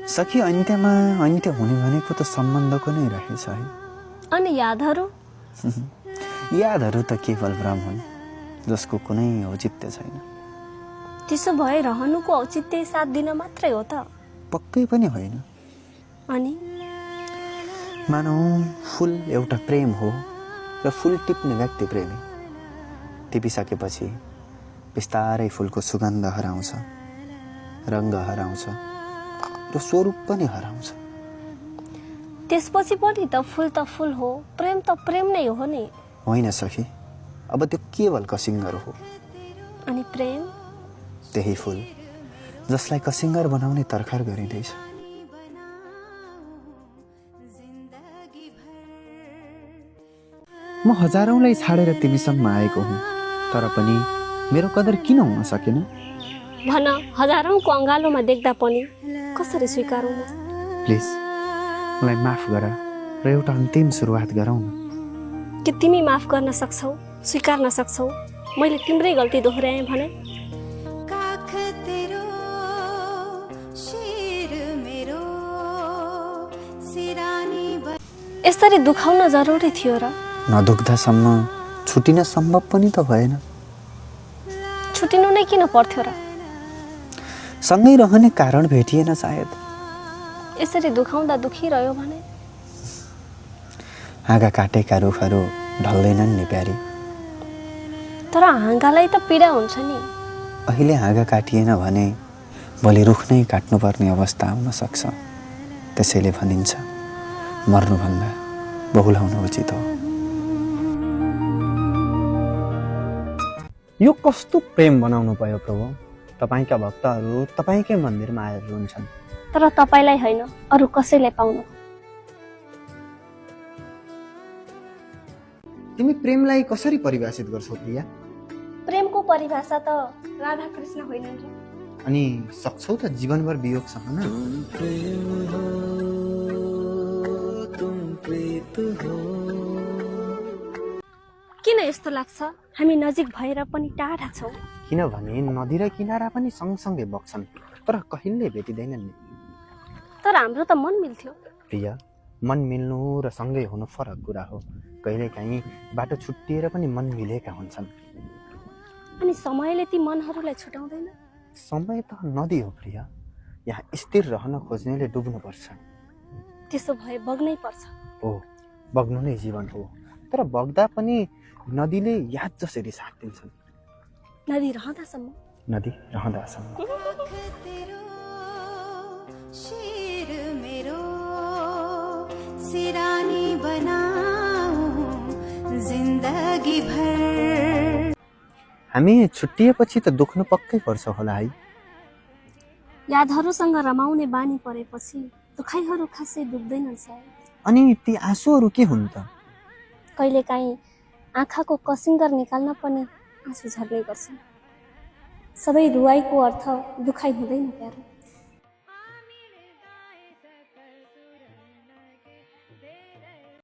सखी अन्त्यमा अन्त्य हुने भनेको त सम्बन्धको नै रहेछ है। अनि यादहरू यादहरू त केवल भ्रम हुन् जसको कुनै औचित्य छैन। त्यसो भए रहनुको औचित्य साथ दिन मात्रै हो त? पक्कै पनि होइन। अनि मानौ फुल एउटा प्रेम हो र फुल टिप्ने व्यक्ति प्रेमी। टिपिसकेपछि बिस्तारै फुलको सुगन्ध हराउँछ, रङ्ग हराउँछ र स्वरूप पनि हराउँछ। त्यसपछि पनि त फुल हो, प्रेम त प्रेम नै हो नि। होइन सखी, अब त्यो केवल कसिङ्गर हो। अनि प्रेम त्यही फुल जसलाई कसिङ्गर बनाउने तर्खर गरिँदैछ। म हजारौंलाई छाडेर तिमीसम्म आएको हुँ, तर पनि मेरो कदर किन हुन सकेन? भन, हजारौंको अँगालोमा देख्दा पनि कसरी स्वीकारौँ? प्लिज मलाई माफ गर र एउटा अन्तिम सुरुवात गरौँ न। के तिमी माफ गर्न सक्छौ, स्वीकार्न सक्छौ मैले तिम्रै गल्ती दोहोऱ्याएँ भने? यसरी दुखाउन जरुरी थियो र? नदुख्दासम्म छुटिन सम्भव पनि त भएन। छुटिनु नै किन पर्थ्यो र? सँगै रहने कारण भेटिएन सायद। यसरी दुखाउँदा दुखिरह्यो भने? हाँगा काटेका रुखहरू ढल्दैनन् नि प्यारी। तर हाँगालाई त पीडा हुन्छ नि। अहिले हाँगा काटिएन भने भोलि रुख नै काट्नुपर्ने अवस्था आउन सक्छ। त्यसैले भनिन्छ मर्नुभन्दा बहुलाउन उचित हो। यो कस्तो प्रेम बनाउनु पर्यो प्रभु? तपाईका भक्तहरू तपाईकै मन्दिरमा आएर रुन्छन्। तर तपाईलाई होइन, अरू कसैलाई पाउनु। तिमी प्रेमलाई कसरी परिभाषित गर्छौ प्रिया? प्रेमको परिभाषा त राधा कृष्ण होइनन् र? अनि सक्छौ त जीवनभर वियोग सहन? किन यस्तो लाग्छ हामी नजिक भएर पनि टाढा छौँ? किनभने नदी र किनारा पनि सँगसँगै बग्छन् तर कहिल्यै भेटिँदैनन् नि। तर हाम्रो त मन मिल्थ्यो। प्रिया, मन मिल्नु र सँगै हुनु फरक कुरा हो। कहिलेकाहीँ बाटो छुट्टिएर पनि मन मिलेका हुन्छन्। अनि समयले ती मनहरूलाई छुटाउँदैन? समय त नदी हो प्रिया, यहाँ स्थिर रहन खोज्नेले डुब्नुपर्छ। त्यसो भए बग्नै पर्छ। हो, बग्नु नै जीवन हो। तर बग्दा पनि नदीले याद जसरी साथ दिन्छन्। नदी रहँदासम्म? नदी रहँदासम्म। हामी छुट्टिएपछि त दुख्नु पक्कै पर्छ होला है। यादहरूसँग रमाउने बानी परेपछि दुखाइहरू खासै दुख्दैनन् सायद। अनि ती आँसुहरू के हुन् त? कहिलेकाहीँ आँखाको कसिङ्गर निकाल्न पनि आँसु झर्ने गर्छन्। सबै रुवाईको अर्थ दुखाइ हुँदैन प्यारो।